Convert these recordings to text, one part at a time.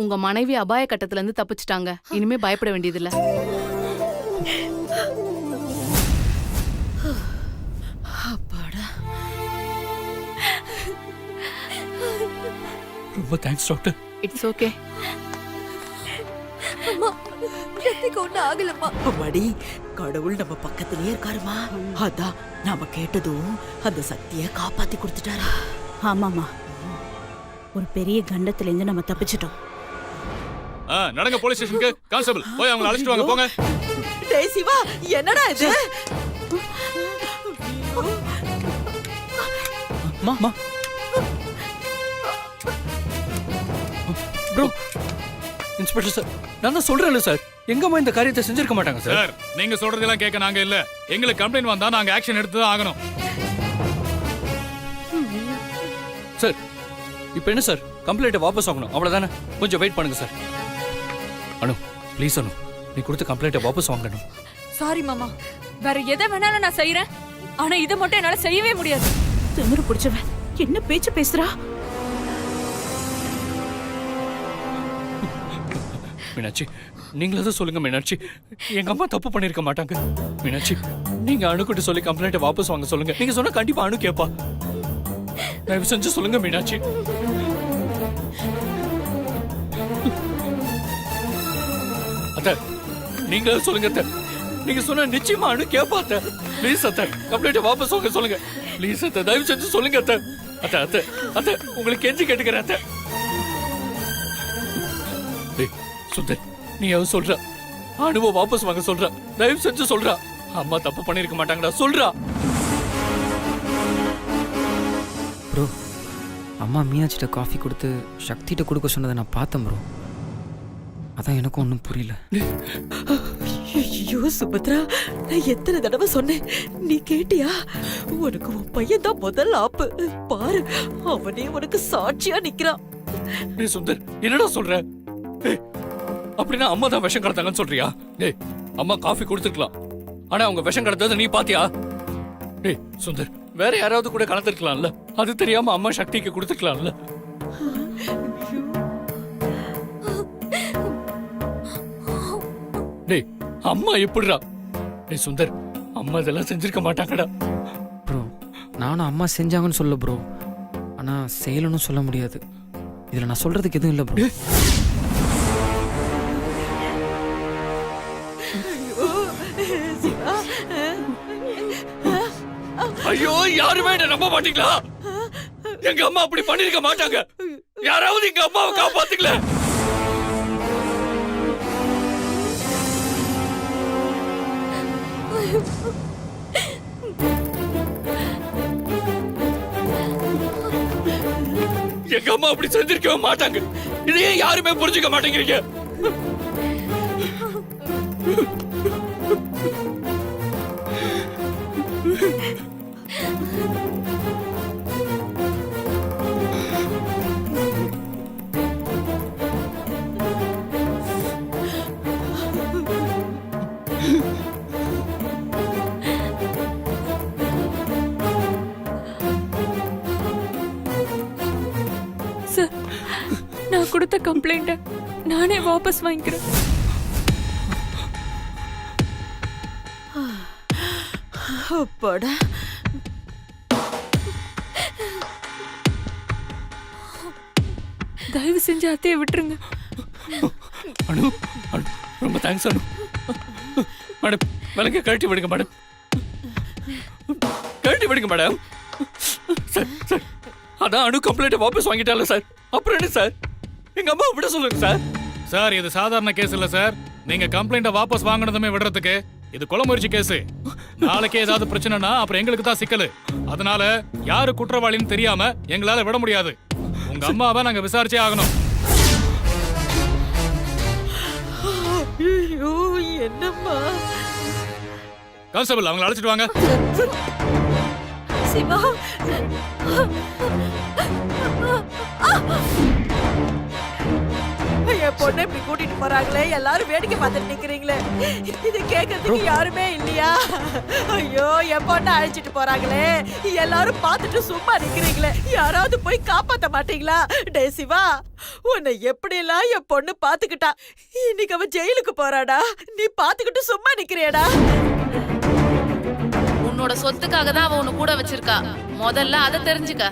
உங்க மனைவி அபாய கட்டத்துல இருந்து தப்பிச்சிட்டாங்க. இனிமே பயப்பட வேண்டியதில்ல. அப்பாடா. ரொம்ப தேங்க்ஸ் டாக்டர். It's okay. அம்மா எனக்கு ஒண்ணு ஆகலம்மா. அம்மாடி, கடவுள் நம்ம பக்கத்திலேயே இருக்காருமா. அதான் நாம கேட்டதும் அந்த சக்தியை காப்பாத்தி கொடுத்துட்டாரு. ஆமாமா, ஒரு பெரிய கண்டத்துல இருந்து நம்ம தப்பிச்சிட்டோம். நடங்க போலீஸ் ஸ்டேஷனுக்கு. கான்ஸ்டபிள் போய் அவங்களை அழைச்சிட்டு வாங்க போங்க. டேய் சிவா, என்னடா இது? மா ப்ரோ, இன்ஸ்பெக்டர் சார், நான் தான் சொல்றேன்ல சார், எங்கம்மா இந்த காரியத்தை செஞ்சிருக்க மாட்டாங்க சார். சார், நீங்க சொல்றதெல்லாம் கேட்க நாங்க இல்ல. எங்களுக்கு கம்ப்ளைண்ட் வந்தா நாங்க ஆக்ஷன் எடுத்து தான் ஆகணும். சார், இப்போ என்ன சார், கம்ப்ளைண்ட்டை வாபஸ் வாங்கணும் அவ்வளவுதானே? கொஞ்சம் வெயிட் பண்ணுங்க சார். அனு ப்ளீஸ் அனு, நீ கொடுத்த கம்ப்ளைண்ட்டை வாபஸ் வாங்கணும். சாரி மாமா, வேற எதை வேணாலும் நான் செய்யறேன். ஆனா இதை மட்டும் என்னால செய்யவே முடியாது. திமிரு பிடிச்சவன் என்ன பேச்சு பேசுறா? மீனாட்சி, நீங்களாவது சொல்லுங்க மீனாட்சி, எங்க அம்மா தப்பு பண்ணிருக்க மாட்டாங்க. மீனாட்சி, நீங்க அணுகிட்ட சொல்லி கம்ப்ளைண்ட்டை வாபஸ் வாங்க சொல்லுங்க. நீங்க சொன்னா கண்டிப்பா அணு கேப்பா. தயவு செஞ்சு சொல்லுங்க மீனாட்சி. அத்தை, நீங்க சொல்லுங்க அத்தை. நீங்க சொன்னா நிச்சயமா அணு கேப்பா அத்தை. ப்ளீஸ் அத்தை, கம்ப்ளைண்ட்டை வாபஸ் வாங்க சொல்லுங்க. ப்ளீஸ் அத்தை, தயவு செஞ்சு சொல்லுங்க அத்தை. அத்தை அத்தை அத்தை, உங்களுக்கு கெஞ்சி கேட்டுக்கிறேன் அத்தை. சுந்தர், நீ அவ சொல்ற அனுபவ வாபஸ் வாங்க சொல்ற, தயவு செஞ்சு சொல்றா. அம்மா தப்பு பண்ணிருக்க மாட்டாங்கடா, சொல்றா. ப்ரோ, அம்மா மீனாட்சிட்ட காஃபி கொடுத்து சக்திகிட்ட கொடுக்க சொன்னதை நான் பார்த்தேன் ப்ரோ. அதான் எனக்கும் ஒன்றும் புரியல. ஐயோ சுபத்ரா, நான் எத்தனை தடவை சொன்னேன், நீ கேட்டியா? உனக்கு உன் பையன் தான் முதல் ஆப்பு. பாரு, அவனே உனக்கு சாட்சியா நிக்கிறான். டேய் சுந்தர், என்னடா சொல்ற? அப்படின்னா அம்மா தான் விஷம் கடத்தாங்கன்னு சொல்றியா? டேய், அம்மா காஃபி கொடுத்துருக்கலாம், ஆனா அவங்க விஷம் கடத்தது நீ பாத்தியா? டேய் சுந்தர், வேற யாராவது கூட கலந்துருக்கலாம்ல, அது தெரியாம அம்மா சக்திக்கு கொடுத்துருக்கலாம்ல. டேய், அம்மா எப்படிடா? டேய் சுந்தர், அம்மா இதெல்லாம் செஞ்சிருக்க மாட்டாங்கடா. ப்ரோ, நானும் அம்மா செஞ்சாங்கன்னு சொல்ல ப்ரோ, ஆனா செய்யலன்னு சொல்ல முடியாது. இதுல நான் சொல்றதுக்கு எதுவும் இல்லை ப்ரோ. ஐயோ, யாருமே என்ன நம்ப மாட்டீங்களா? எங்க அம்மா அப்படி பண்ணிருக்க மாட்டாங்க. யாராவது எங்க அம்மாவை காப்பாத்துக்கல. எங்க அம்மா அப்படி செஞ்சிருக்கவே மாட்டாங்க. இதையே யாருமே புரிஞ்சுக்க மாட்டேங்கிறீங்க. சார், நான் கொடுத்த கம்ப்ளைண்ட்டை நானே வாபஸ் வாங்கிக்கிறேன். அப்பாடா. தயவு செஞ்சு அத்தையை விட்டுருங்க. அனு, அனு, ரொம்ப தேங்க்ஸ் அனு. மேடம், விலங்க கழட்டி விடுங்க மேடம். கழட்டி விடுங்க மேடம். சார், சார், அதான் அனு கம்ப்ளைண்ட் வாபஸ் வாங்கிட்டால சார். அப்புறம் என்ன சார், எங்க அம்மா விட சொல்லுங்க சார். சார், இது சாதாரண கேஸ் இல்ல சார். நீங்க கம்ப்ளைண்ட வாபஸ் வாங்கினதுமே விடுறதுக்கு இது கொலை முயற்சி கேஸ். நாளைக்கே ஏதாவது பிரச்சனைனா அப்புறம் எங்களுக்கு தான் சிக்கல். அதனால யாரு குற்றவாளின்னு தெரியாம எங்களால விட முடியாது. உங்க அம்மாவை நாங்க விசாரிச்சே ஆகணும். ஐயோ, என்னம்மா? கான்ஸ்டபிள், அவங்களை அழைச்சிட்டு வாங்க. சிவா, என் பொண்ணை இப்படி கூட்டிட்டு அழைச்சிட்டு போறாங்களே, எல்லாரும் வேடிக்கை பார்த்துட்டு நிக்கிறீங்களே, இது கேட்கறதுக்கு யாருமே இல்லையா? ஐயோ, என் பொண்ணை அழைச்சிட்டு போறாங்களே, எல்லாரும் பார்த்துட்டு சும்மா நிக்கிறீங்களே, யாராவது போய் காப்பாத்த மாட்டீங்களா? டே சிவா, உன்னை எப்படி எல்லாம் என் பொண்ணு பாத்துக்கிட்டா, இன்னைக்கு அவ ஜெயிலுக்கு போறாடா, நீ பாத்துக்கிட்டு சும்மா நிக்கிறியடா? உன்னோட சொத்துக்காக தான் அவ உன்னை கூட வச்சிருக்கா. முதல்ல அதை தெரிஞ்சுக்க.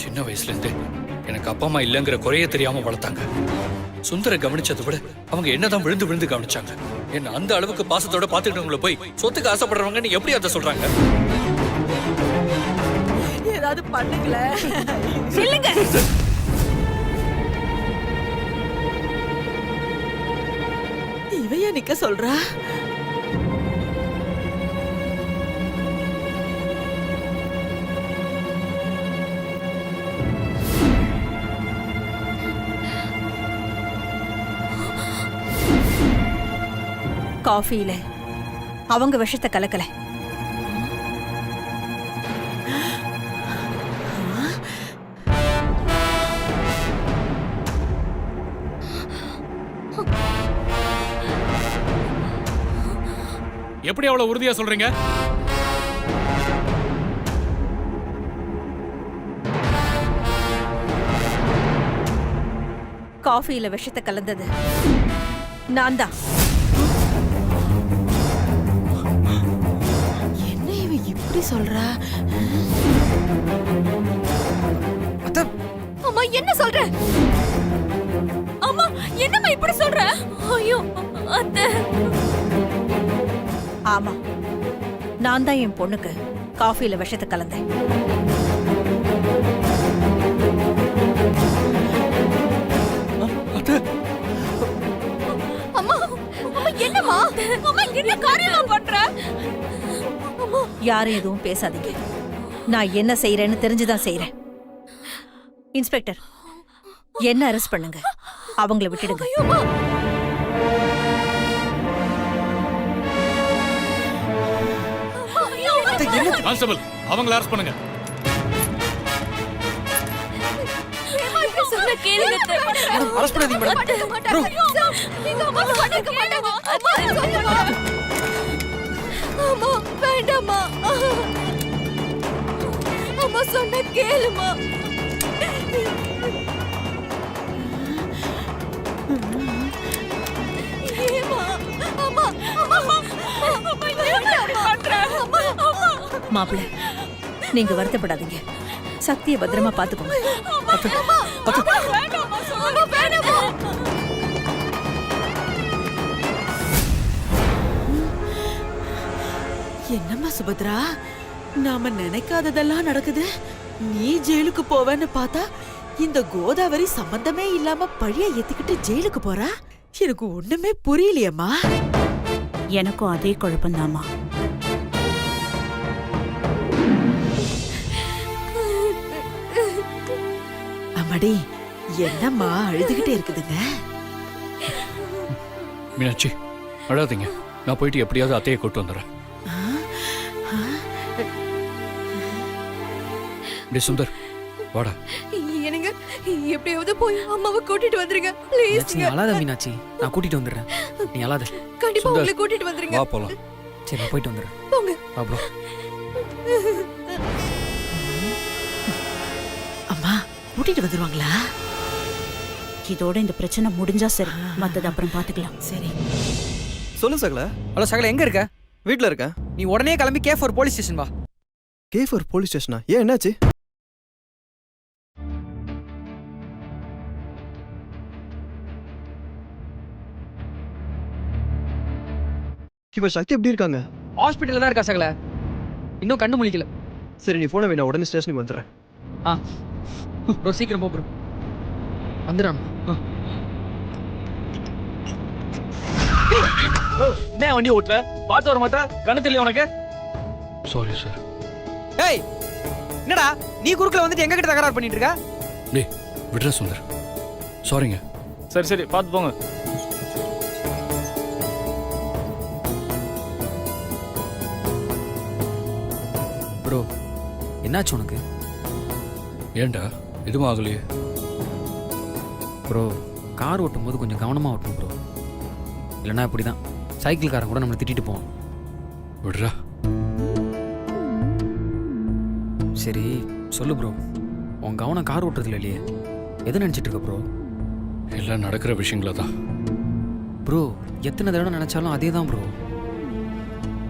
சின்ன வயசுல இருந்தே எனக்கு அப்பா அம்மா இல்லைங்கிற குறைய தெரியாம வளர்த்தாங்க. சுந்தர கவனிச்சதை விட அவங்க என்னதான் விழுந்து விழுந்து கவனிச்சாங்க. என்ன அந்த அளவுக்கு பாசத்தோட பாத்துக்கிட்டவங்கள போய் சொத்துக்கு ஆசைப்படுறவங்கன்னு எப்படி அதை சொல்றாங்க? ஏதாவது பண்ணுங்களேன். இல்லங்க, இவைய நிக்க சொல்றா? காஃபியில அவங்க விஷத்தை கலக்கல. எப்படி அவ்வளவு உறுதியா சொல்றீங்க? காஃபியில விஷத்தை கலந்தது நான் தான். என்ன இவ இப்படி சொல்றா? அம்மா என்ன சொல்ற? அம்மா என்னம்மா இப்படி சொல்ற? ஐயோ அத்தை. ஆமா, நான் தான் என் பொண்ணுக்கு காஃபியில விஷத்தை கலந்தேன். அம்மா அம்மா என்னம்மா? அம்மா என்ன காரியமா பண்ற? யாரும் எதுவும் பேசாதீங்க. நான் என்ன செய்யறேன்னு தெரிஞ்சுதான் செய்யறேன். இன்ஸ்பெக்டர், என்ன அரெஸ்ட் பண்ணுங்க, அவங்கள விட்டுடுங்க. கான்ஸ்டபிள், அவங்கள அரெஸ்ட் பண்ணுங்க. சொன்ன கேளுங்க அத்தை. அரெஸ்ட் பண்ணாதீங்க மேடம். ப்ரோ, நீங்க அம்மா பண்ணிருக்க மாட்டாங்க. அம்மா சொல்லுங்க. அம்மா வேண்டாம்மா. அம்மா சொன்ன கேளுமா. ஏம்மா? அம்மா அம்மா அம்மா என்ன பண்ற? அம்மா அம்மா. மாப்பிள்ளை, நீங்க வருத்தப்படாதீங்க. சக்தியை பத்திரமா பாத்துக்கோங்க. வேண்டாம்மா சொல்லுங்க. வேண்டாம்மா. என்னம்மா சுபத்ரா, நாம நினைக்காததெல்லாம் நடக்குது. நீ ஜெயிலுக்கு போவேன்னு பார்த்தா இந்த கோதாவரி சம்பந்தமே இல்லாம பழிய ஏத்துக்கிட்டு ஜெயிலுக்கு போறா. எனக்கு ஒண்ணுமே புரியலையம்மா. எனக்கும் அதே குழப்பம்தாம்மா. அம்மாடி, என்னம்மா அழுதுகிட்டே இருக்குதுங்க? மீனாட்சி, அழாதீங்க. நான் போயிட்டு எப்படியாவது அத்தையை கூட்டு வந்துடுறேன். டேய் சுந்தர், வாடா. எனக்கு எப்படியாவது போய் அம்மாவை கூட்டிட்டு வந்துருங்க ப்ளீஸ். மீனாட்சி, நீ அழாத மீனாட்சி, நான் கூட்டிட்டு வந்துடுறேன். நீ அழாத. கண்டிப்பா சுந்தர், உங்களை கூட்டிட்டு வந்துருங்க. வா போலாம். சரி, நான் போயிட்டு வந்துடுறேன். போங்க. வா ப்ரோ. அம்மா கூட்டிட்டு வந்துருவாங்களா? இதோட இந்த பிரச்சனை முடிஞ்சா சரி, மத்தது அப்புறம் பாத்துக்கலாம். சரி. சொல்லு சகல. ஹலோ சகல, எங்க இருக்க? வீட்ல இருக்கேன். நீ உடனே கிளம்பி K4 போலீஸ் ஸ்டேஷன் வா. K4 police ஸ்டேஷனா? ஏன், என்னாச்சு? இப்ப சக்தி எப்படி இருக்காங்க? ஹாஸ்பிட்டல்ல தான் இருக்கா சகல. இன்னும் கண்ணு முழிக்கல. சரி, நீ போன வை, நான் உடனே ஸ்டேஷனுக்கு வந்துடுறேன். ஆ ப்ரோ, சீக்கிரம் போ ப்ரோ. வந்துடுறான். என்ன வண்டி ஓட்டுற? பார்த்து வர மாட்டா? கண்ணு தெரியல உனக்கு? Sorry sir. ஏய், என்னடா நீ குறுக்கல வந்துட்டு எங்க கிட்ட தகராறு பண்ணிட்டு இருக்க? டேய் விடுற சுந்தர். சாரிங்க. சரி சரி, பார்த்து போங்க. ப்ரோ, என்னாச்சு உனக்கு? ஏன்டா எதுவும் ஆகலையே? ப்ரோ, கார் ஓட்டும் போது கொஞ்சம் கவனமா ஓட்டணும் ப்ரோ. இல்லைன்னா இப்படி தான் சைக்கிள்காரன் கூட நம்மளை திட்டிட்டு போவான். விடுறா. சரி சொல்லு ப்ரோ, உன் கவனம் கார் ஓட்டுறதுல இல்லையே, எது நினச்சிட்டு இருக்க ப்ரோ? எல்லாம் நடக்கிற விஷயங்கள தான். ப்ரோ எத்தனை தடவை நினச்சாலும் அதே தான் ப்ரோ.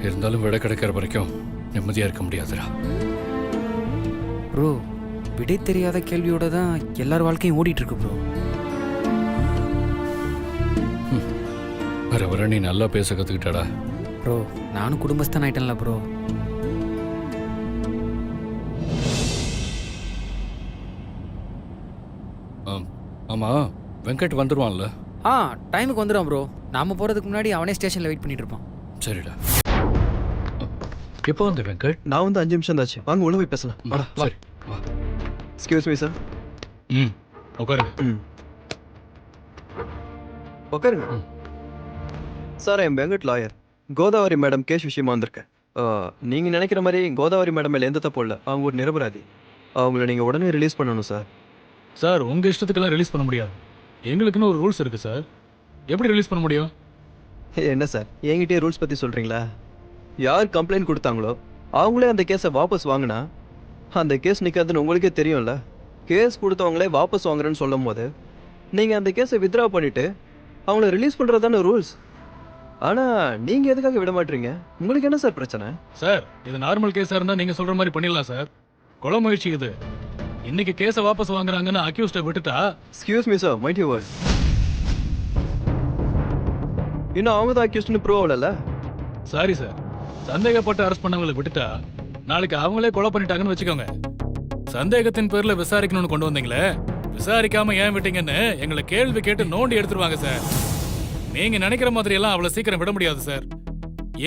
இருந்தாலும் விட கிடைக்கிற வரைக்கும் நிம்மதியா இருக்க முடியாதுடா. ப்ரோ விடை தெரியாத கேள்வியோட தான் எல்லார் வாழ்க்கையும் ஓடிட்டு இருக்கு ப்ரோ. வர வர நீ நல்லா பேச கத்துக்கிட்டாடா. ப்ரோ நானும் குடும்பஸ்தான் ஆயிட்டேன்ல ப்ரோ. ஆமா, வெங்கட் வந்துருவான்ல? டைமுக்கு வந்துடும் ப்ரோ. நாம போகிறதுக்கு முன்னாடி அவனே ஸ்டேஷனில் வெயிட் பண்ணிட்டு இருப்பான். சரிடா. எப்போ வந்த வெங்கட்? நான் வந்து 5 நிமிஷம் தாச்சு. வாங்க உள்ள போய் பேசலாம். வாடா வா. சரி வா. Excuse me sir. ம் உட்காருங்க. உட்காருங்க. சார் என் Venkat lawyer. Godavari madam case விஷயமா வந்திருக்கேன். நீங்கள் நினைக்கிற மாதிரி கோதாவரி மேடம் மேலே எந்த தப்பும் இல்லை. அவங்க ஒரு நிரபராதி. அவங்கள நீங்கள் உடனே ரிலீஸ் பண்ணணும் சார். சார் உங்கள் இஷ்டத்துக்கெல்லாம் ரிலீஸ் பண்ண முடியாது. எங்களுக்குன்னு ஒரு ரூல்ஸ் இருக்குது சார். எப்படி ரிலீஸ் பண்ண முடியும்? என்ன சார் என்கிட்டயே ரூல்ஸ் பற்றி சொல்கிறீங்களா? யார் கம்ப்ளைண்ட் கொடுத்தாங்களோ அவங்களே அந்த கேஸை வாபஸ் வாங்கினா அந்த கேஸ் நிற்காதுன்னு உங்களுக்கே தெரியும்ல. கேஸ் கொடுத்தவங்களே வாபஸ் வாங்குறேன்னு சொல்லும் போது நீங்கள் அந்த கேஸை வித்ட்ரா பண்ணிவிட்டு அவங்கள ரிலீஸ் பண்ணுறது தானே ரூல்ஸ். ஆனால் நீங்கள் எதுக்காக விட மாட்டீங்க? உங்களுக்கு என்ன சார் பிரச்சனை? சார் இது நார்மல் கேஸாக இருந்தால் நீங்கள் சொல்கிற மாதிரி பண்ணிடலாம் சார். கொலை முயற்சி இது. இன்னைக்கு கேஸை வாபஸ் வாங்குறாங்கன்னு அக்யூஸ்டை விட்டுட்டா. Excuse me sir, mind your words. இன்னும் அவங்க தான் அக்யூஸ்ட்னு ப்ரூவ் ஆகல. சாரி சார், சந்தேகப்பட்டு அரெஸ்ட் பண்ணவங்களை விட்டுட்டா நாளைக்கு அவங்களே கொலை பண்ணிட்டாங்கன்னு வச்சுக்கோங்க. சந்தேகத்தின் பேர்ல விசாரிக்கணும்னு கொண்டு வந்தீங்களே, விசாரிக்காம ஏன் விட்டீங்கன்னு எங்களை கேள்வி கேட்டு நோண்டி எடுத்துருவாங்க சார். நீங்க நினைக்கிற மாதிரி எல்லாம் அவ்வளவு சீக்கிரம் விட முடியாது சார்.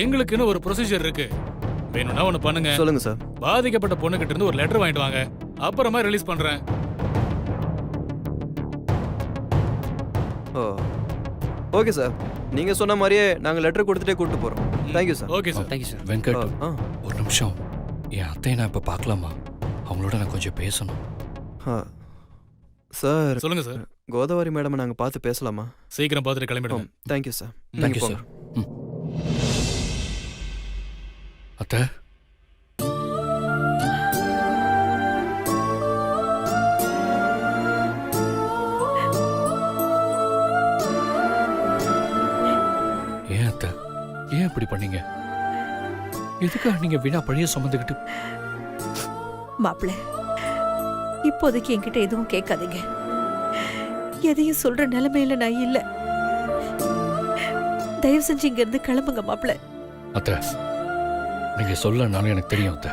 எங்களுக்குன்னு ஒரு ப்ரொசீஜர் இருக்கு. வேணும்னா ஒண்ணு பண்ணுங்க. சொல்லுங்க சார். பாதிக்கப்பட்ட பொண்ணுகிட்ட இருந்து ஒரு லெட்டர் வாங்கிட்டு வாங்க, அப்புறமா ரிலீஸ் பண்றேன். ஓகே சார், நீங்க சொன்ன மாதிரியே நாங்க லெட்டர் கொடுத்துட்டே கூட்டு போறோம். Thank you sir. Okay sir. Thank you sir. Venkat ஒரு நிமிஷம். என் அத்தையை நான் இப்போ பார்க்கலாமா? அவங்களோட நான் கொஞ்சம் பேசணும். சார் சொல்லுங்க சார். கோதாவரி மேடம் நாங்கள் பார்த்து பேசலாமா? சீக்கிரம் பார்த்துட்டு கிளம்பிடுங்க. Thank you sir. Thank you sir. அத்தை, ஏன் அத்தை, ஏன் இப்படி பண்ணீங்க? எதுக்காக நீங்க வீணா பழைய சுமந்துக்கிட்டு? மாப்பிள்ள இப்போதைக்கு என்கிட்ட எதுவும் கேட்காதீங்க. எதையும் சொல்ற நிலைமையில நான் இல்ல. தயவு செஞ்சு இங்க இருந்து கிளம்புங்க மாப்பிள்ள. அத்தை, நீங்க சொல்லனாலும் எனக்கு தெரியும் அத்தை.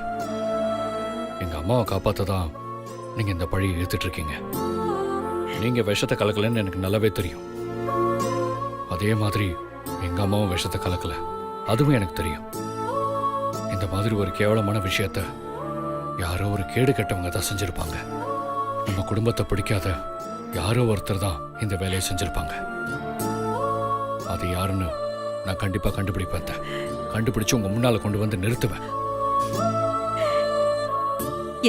எங்க அம்மாவை காப்பாத்ததான் நீங்க இந்த பழியை இழுத்துட்டு இருக்கீங்க. நீங்க விஷத்தை கலக்கலன்னு எனக்கு நல்லாவே தெரியும். அதே மாதிரி எங்க அம்மாவும் விஷத்தை கலக்கல, அதுவும் எனக்கு தெரியும். இந்த மாதிரி ஒரு கேவலமான விஷயத்த யாரோ ஒரு கேடு கெட்டவங்க தான் செஞ்சிருப்பாங்க. நம்ம குடும்பத்தை பிடிக்காத யாரோ ஒருத்தர் தான் இந்த வேலையை செஞ்சிருப்பாங்க. அது யாருன்னு நான் கண்டிப்பா கண்டுபிடிப்பேன். கண்டுபிடிச்சு உங்க முன்னால கொண்டு வந்து நிறுத்துவேன்.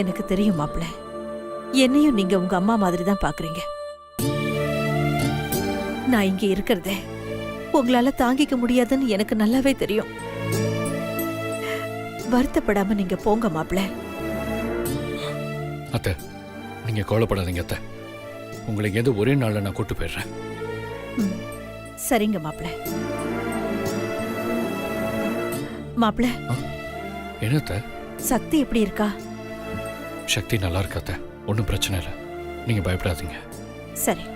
எனக்கு தெரியும் மாப்பிள்ள, என்னையும் நீங்க உங்க அம்மா மாதிரி தான் பாக்குறீங்க. நான் இங்க இருக்கிறதே உங்களால தாங்கிக்க முடியாதுன்னு எனக்கு நல்லாவே தெரியும். வருத்தப்படாம நீங்க போங்க மாப்பிள்ள. அத்தை, நீங்க கவலைப்படாதீங்க அத்தை. உங்களை எது ஒரே நாள்ல நான் கூட்டு போயிடுறேன். சரிங்க மாப்பிள்ள. மாப்பிள்ள, என்னத்த? சக்தி எப்படி இருக்கா? சக்தி நல்லா இருக்காத்த, ஒன்றும் பிரச்சனை இல்லை. நீங்க பயப்படாதீங்க. சரி,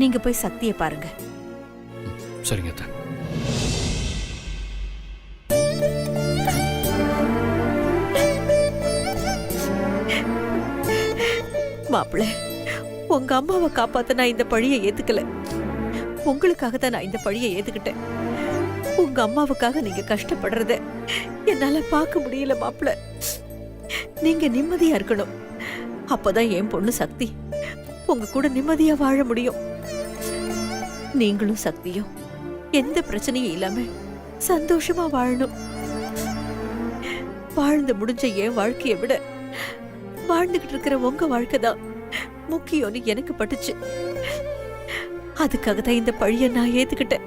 நீங்க போய் சக்தியை பாருங்க. சரிங்க அத்தை. மாப்பிள்ள, உங்க அம்மாவை காப்பாத்த நான் இந்த பழியை ஏத்துக்கல. உங்களுக்காக தான் நான் இந்த பழியை ஏத்துக்கிட்டேன். உங்க அம்மாவுக்காக நீங்க கஷ்டப்படுறத என்னால பார்க்க முடியல மாப்பிள்ள. நீங்க நிம்மதியா இருக்கணும். அப்பதான் என் பொண்ணு சக்தி உங்க கூட நிம்மதியா வாழ முடியும். நீங்களும் சக்தியும் எந்த பிரச்சனையும் இல்லாம சந்தோஷமா வாழணும். வாழ்ந்து முடிஞ்ச என் வாழ்க்கையை விட வாழ்ந்துகிட்டு இருக்கிற உங்க வாழ்க்கை தான் முக்கியம்னு எனக்கு பட்டுச்சு. அதுக்காக தான் இந்த பழிய நான் ஏத்துக்கிட்டேன்.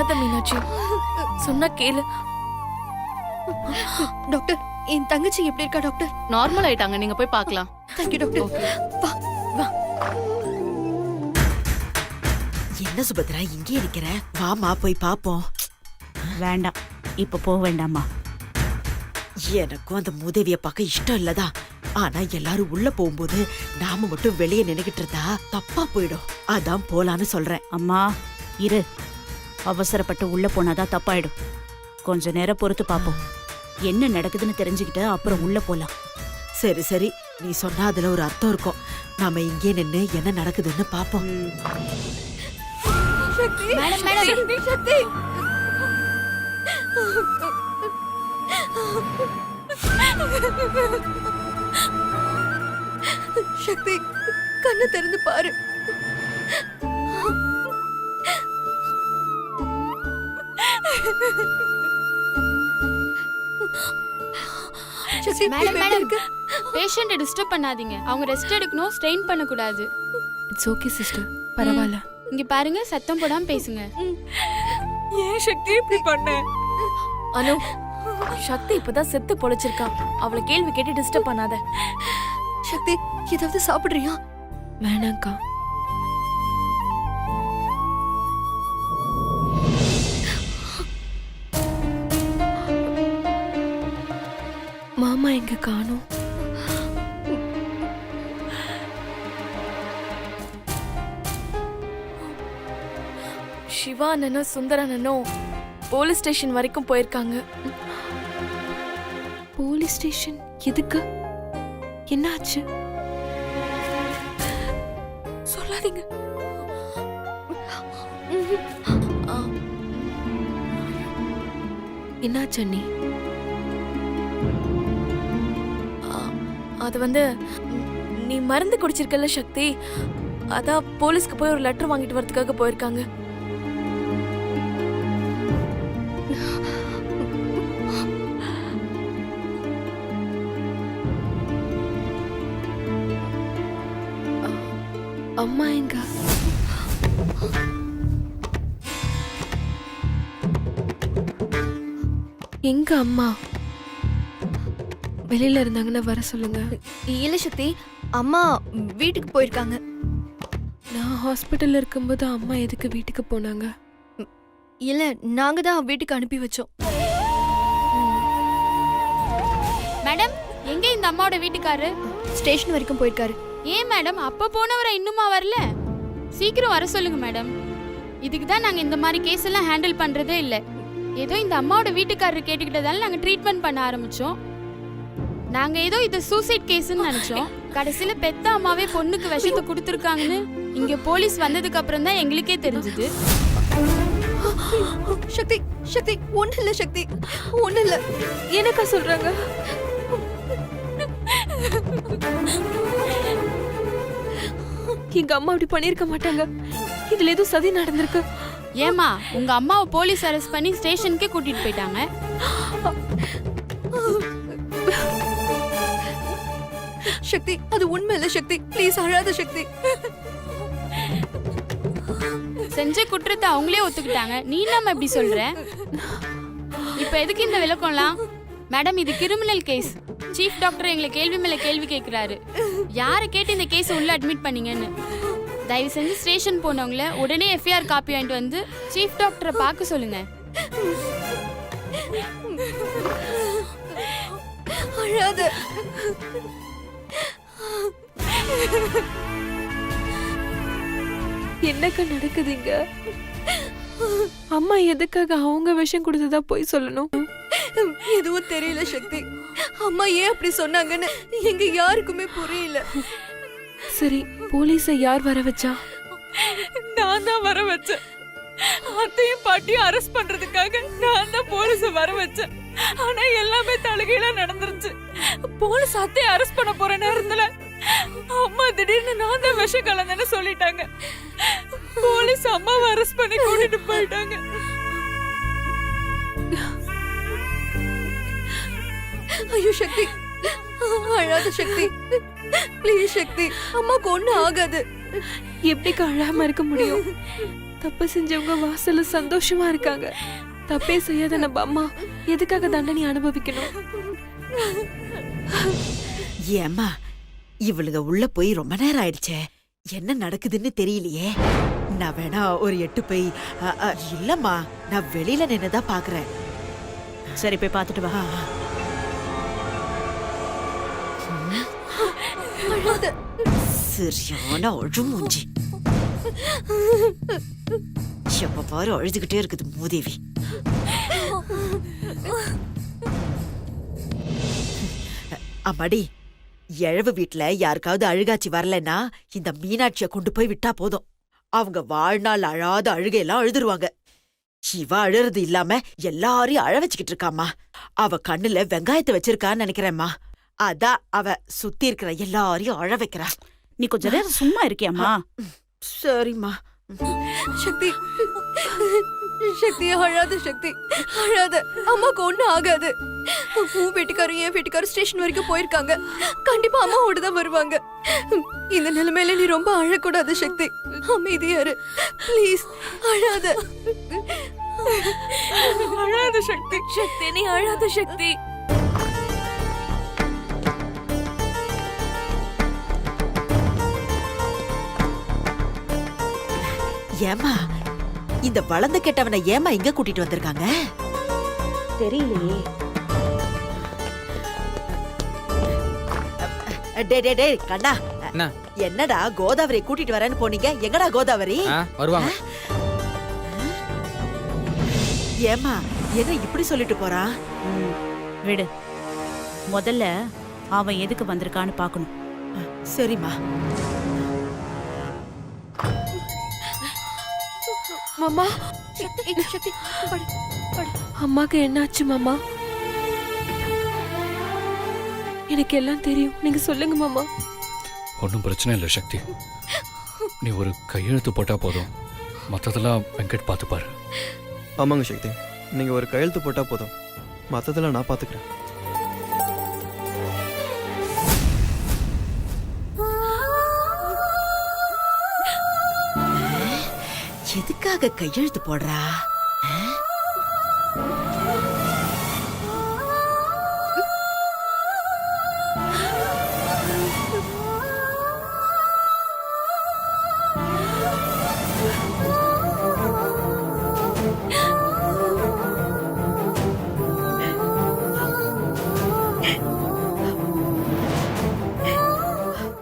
அழாத மீனாட்சி, சொன்னா கேளு. டாக்டர், என் தங்கச்சி எப்படி இருக்கா டாக்டர்? நார்மல் ஆயிட்டாங்க, நீங்க போய் பார்க்கலாம். Thank you doctor. வா வா. என்ன சுபத்ரா இங்கே இருக்கிற? வாமா போய் பாப்போம். வேண்டாம், இப்ப போக வேண்டாமா? எனக்கும் அந்த மூதேவிய பார்க்க இஷ்டம் இல்லதா. ஆனா எல்லாரும் உள்ள போகும்போது நாம மட்டும் வெளியே நினைக்கிட்டு இருந்தா தப்பா போயிடும். அதான் போலான்னு சொல்றேன். அம்மா இரு, அவசரப்பட்டு உள்ள போனாதான் தப்பாயிடும். கொஞ்ச நேரம் பொறுத்து பாப்போம். என்ன நடக்குதுன்னு தெரிஞ்சுக்கிட்டு அப்புறம் உள்ள போலாம். சரி சரி, நீ சொன்னா அதுல ஒரு அர்த்தம் இருக்கும். நாம இங்கே நின்னு என்ன நடக்குதுன்னு பாப்போம். மேடம் மேடம் சக்தி. சக்தி, கண்ணை திறந்து பாரு. சக்தி, மேடம் எப்படி மேடம் இருக்கு? பேஷண்ட்டை டிஸ்டர்ப் பண்ணாதீங்க. அவங்க ரெஸ்ட் எடுக்கணும், ஸ்ட்ரெயின் பண்ண கூடாது. இட்ஸ் ஓகே சிஸ்டர், பரவாயில்ல. இங்க பாருங்க, சத்தம் போடாம பேசுங்க. ஏன் சக்தி இப்படி பண்ண? அனு, சக்தி இப்பதான் செத்து பொழைச்சிருக்கா. அவளை கேள்வி கேட்டு டிஸ்டர்ப் பண்ணாத. சக்தி, ஏதாவது சாப்பிடுறியா? வேணாங்க்கா. மாமா எங்க காணோம்? சிவா அண்ணனும் சுந்தர அண்ணனும் போலீஸ் ஸ்டேஷன் வரைக்கும் போயிருக்காங்க. போலீஸ் ஸ்டேஷன் எதுக்கு? என்னாச்சு? சொல்லாதீங்க. என்னாச்சு அண்ணி? அது வந்து நீ மருந்து குடிச்சிருக்கல சக்தி, அதான் போலீஸ்க்கு போய் ஒரு லெட்டர் வாங்கிட்டு வரதுக்காக போயிருக்காங்க. அம்மா எங்க? எங்க அம்மா? வெளியில இருந்தாங்கன்னா வர சொல்லுங்க. இல்ல சக்தி, அம்மா வீட்டுக்கு போயிருக்காங்க. நான் ஹாஸ்பிட்டல்ல இருக்கும்போது அம்மா எதுக்கு வீட்டுக்கு போனாங்க? இல்ல, நாங்க தான் வீட்டுக்கு அனுப்பி வச்சோம். மேடம், எங்க இந்த அம்மாவோட வீட்டுக்காரு? ஸ்டேஷன் வரைக்கும் போயிருக்காரு. ஏன் மேடம், அப்ப போனவரை இன்னுமா வரல? சீக்கிரம் வர சொல்லுங்க மேடம். இதுக்கு தான் நாங்க இந்த மாதிரி கேஸ் எல்லாம் ஹேண்டில் பண்றதே இல்ல. ஏதோ இந்த அம்மாவோட வீட்டுக்காரர் கேட்டுக்கிட்டதால நாங்க ட்ரீட்மெண்ட் பண்ண ஆரம்பிச்சோம். நாங்க ஏதோ இது சூசைட் கேஸ்ன்னு நினைச்சோம். கடைசியில பெத்த அம்மாவே பொண்ணுக்கு விஷத்தை கொடுத்துருக்காங்கன்னு இங்க போலீஸ் வந்ததுக்கு அப்புறம் தான் எங்களுக்கே தெரிஞ்சது. சக்தி, சக்தி, ஒண்ணு இல்ல சக்தி, ஒண்ணு இல்ல. எனக்கா சொல்றாங்க? எங்க அம்மா அப்படி பண்ணிருக்க மாட்டாங்க. இதுல ஏதோ சதி நடந்திருக்கு. ஏமா, உங்க அம்மாவை போலீஸ் அரெஸ்ட் பண்ணி ஸ்டேஷனுக்கே கூட்டிட்டு போயிட்டாங்க. சக்தி, அது உண்மை இல்ல சக்தி. ப்ளீஸ் அழாத சக்தி. செஞ்ச குற்றத்தை அவங்களே ஒத்துக்கிட்டாங்க. நீ நம்ம எப்படி சொல்ற? இப்ப எதுக்கு இந்த விளக்கம்லாம்? மேடம், இது கிரிமினல் கேஸ். சீஃப் டாக்டர் எங்களை கேள்வி மேல கேள்வி கேட்கிறாரு. யாரை கேட்டு இந்த கேஸ் உள்ள அட்மிட் பண்ணீங்கன்னு. தயவு செஞ்சு ஸ்டேஷன் போனவங்கள உடனே எஃப்ஐஆர் காப்பி வாங்கிட்டு வந்து சீஃப் டாக்டரை பார்க்க சொல்லுங்க. அழாத. என்னக்கா நடக்குதுங்க? அம்மா எதுக்காக அவங்க விஷம் கொடுத்ததா போய் சொல்லணும்? எதுவும் தெரியல சக்தி. அம்மா ஏன் அப்படி சொன்னாங்கன்னு எங்க யாருக்குமே புரியல. சரி, போலீஸ யார் வர வச்சா? நான் தான் வர வச்சேன். அத்தையும் பாட்டியும் அரெஸ்ட் பண்றதுக்காக நான் தான் போலீஸ வர வச்சேன். ஆனா எல்லாமே தலைகீழா நடந்துருச்சு. போலீஸ் அத்தையை அரெஸ்ட் பண்ண போற நேரத்துல அம்மா திடீர்னு நான் தான் விஷம் கலந்தேன்னு சொல்லிட்டாங்க. போலீஸ் அம்மாவை அரெஸ்ட் பண்ணி கூட்டிட்டு போயிட்டாங்க. ஐயோ சக்தி, அழாத சக்தி. ப்ளீஸ் சக்தி, அம்மாக்கு ஒண்ணும் ஆகாது. எப்படி அழாம இருக்க முடியும்? தப்பு செஞ்சவங்க வாசல்ல சந்தோஷமா இருக்காங்க. தப்பே செய்யாத நம்ம அம்மா எதுக்காக தண்டனை அனுபவிக்கணும்? ஏம்மா இவளுக உள்ள போய் ரொம்ப நேரம் ஆயிடுச்சே, என்ன நடக்குதுன்னு தெரியலையே. நான் வேணா ஒரு எட்டு போய் இல்லம்மா, நான் வெளியில நின்னுதான் பாக்குறேன். சரி போய் பார்த்துட்டு வா. சரியான அழுமூஞ்சி, எப்ப பாரு அழுதுகிட்டே இருக்குது மூதேவி. அம்மாடி, எழவு வீட்டுல யாருக்காவது அழுகாச்சி வரலன்னா இந்த மீனாட்சிய கொண்டு போய் விட்டா போதும். அவங்க வாழ்நாள் அழாத அழுகையெல்லாம் அழுதுருவாங்க. இவ அழுறது இல்லாம எல்லாரையும் அழ வச்சுக்கிட்டு இருக்காமா. அவ கண்ணுல வெங்காயத்தை வச்சிருக்கான்னு நினைக்கிறேம்மா. அதான் அவ சுத்தி இருக்கிற எல்லாரையும் அழ வைக்கிறா. நீ கொஞ்ச நேரம் சும்மா இருக்கியாம்மா? சரிம்மா. சக்தி, சக்தி அழாத, சக்தி அழாத. அம்மாக்கு ஒண்ணும் ஆகாது. உன் வீட்டுக்காரரும் என் வீட்டுக்காரரும் ஸ்டேஷன் வரைக்கும் போயிருக்காங்க. கண்டிப்பா அம்மாவோட தான் வருவாங்க. இந்த நிலைமையில நீ ரொம்ப அழக்கூடாது சக்தி. அமைதியா இரு ப்ளீஸ். அழாத, அழாத சக்தி. சக்தி நீ அழாத சக்தி. ஏமா இந்த வளர்ந்து கெட்டவனை ஏமா இங்க கூட்டிட்டு வந்திருக்காங்க? தெரியலையே. டே கண்ணா, என்ன என்னடா கோதாவரி கூட்டிட்டு வரேன்னு போனீங்க? எங்கடா கோதாவரி? வருவாங்க. ஏமா என்ன இப்படி சொல்லிட்டு போறான்? விடு, முதல்ல அவன் எதுக்கு வந்திருக்கான்னு பாக்கணும். சரிம்மா. மாமா, சக்தி படு, படு. அம்மாக்கு என்னாச்சு மாமா? எனக்கு எல்லாம் தெரியும், நீங்க சொல்லுங்க மாமா. ஒன்றும் பிரச்சனை இல்லை சக்தி, நீ ஒரு கையெழுத்து போட்டா போதும், மற்றதெல்லாம் வெங்கட் பார்த்துப்பாரு. ஆமாங்க சக்தி, நீங்கள் ஒரு கையெழுத்து போட்டால் போதும், மற்றதெல்லாம் நான் பார்த்துக்கிறேன். எதுக்காக கையெழுத்து போடுறா?